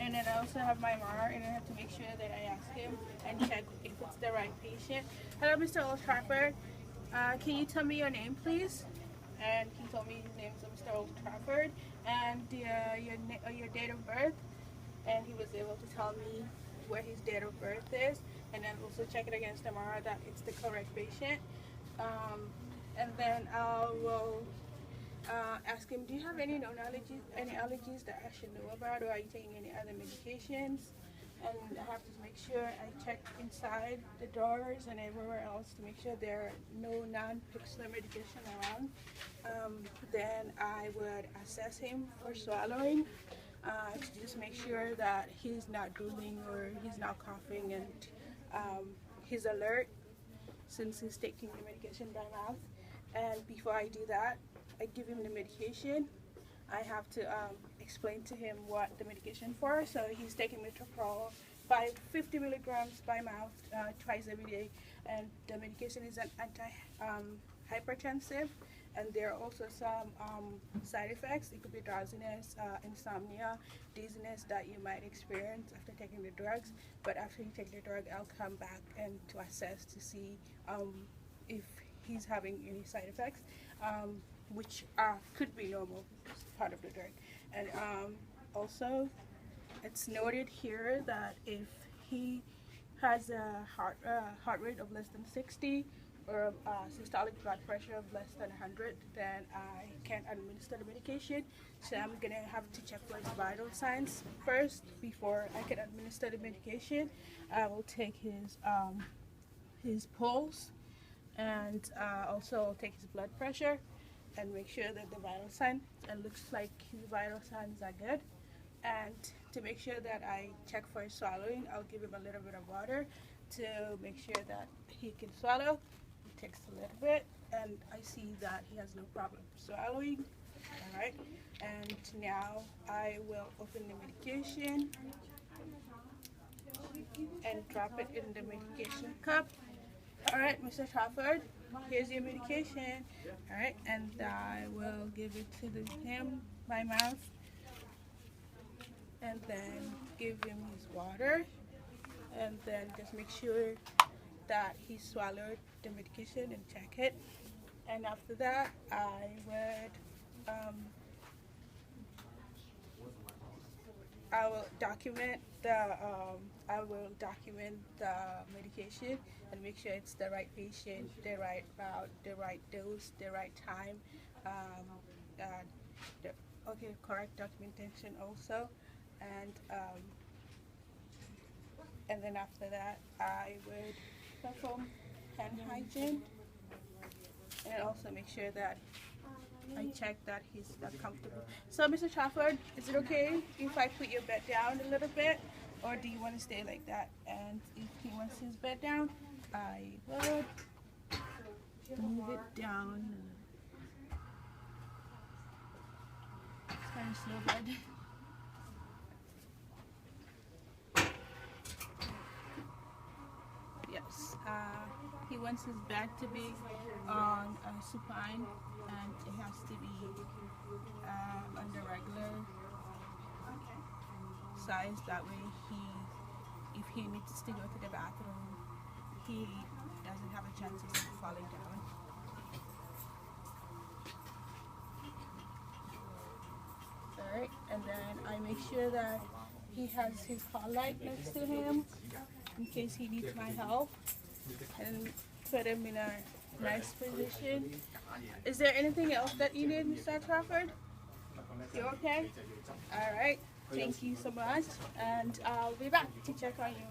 And then I also have my MR, and I have to make sure that I ask him and check if it's the right patient. Hello, Mr. O'Trafford. Can you tell me your name, please? And he told me his name is Mr. O'Trafford and your date of birth. And he was able to tell me where his date of birth is, and then also check it against the MR that it's the correct patient. And then I will ask him, do you have any known allergies, that I should know about, or are you taking any other medications? And I have to make sure I check inside the doors and everywhere else to make sure there are no non-Pixlr medication around. Then I would assess him for swallowing to just make sure that he's not drooling or he's not coughing, and he's alert since he's taking the medication by mouth. And before I do that, I give him the medication. I have to explain to him what the medication for. So he's taking metoprolol, 50 milligrams by mouth twice every day, and the medication is an anti-hypertensive. And there are also some side effects. It could be drowsiness, insomnia, dizziness that you might experience after taking the drugs. But after you take the drug, I'll come back and to assess to see if he's having any side effects, which could be normal, it's part of the drug. And also, it's noted here that if he has a heart rate of less than 60 or systolic blood pressure of less than 100, then I can't administer the medication. So I'm gonna have to check for his vital signs first before I can administer the medication. I will take his pulse, and also take his blood pressure and make sure that the vital signs, it looks like his vital signs are good. And to make sure that I check for his swallowing, I'll give him a little bit of water to make sure that he can swallow. It takes a little bit, and I see that he has no problem swallowing. All right, and now I will open the medication and drop it in the medication cup. All right, Mr. Trafford, here's your medication. All right, and I will give it to him by mouth, and then give him his water, and then just make sure that he swallowed the medication and check it. And after that, I will document the medication and make sure it's the right patient, the right route, the right dose, the right time. Correct documentation also, and then after that, I would perform hand hygiene and also make sure that I check that he's comfortable. So, Mr. Trafford, is it okay if I put your bed down a little bit, or do you want to stay like that? And if he wants his bed down, I would move it down. It's kind of slow bed. Yes, he wants his bed to be on supine, and it has to be on the regular size. That way, if he needs to go to the bathroom, he doesn't have a chance of falling down. Alright, and then I make sure that he has his call light next to him in case he needs my help, and put him in a nice position. Is there anything else that you need, Mr. Trafford? You okay? Alright, thank you so much, and I'll be back to check on you.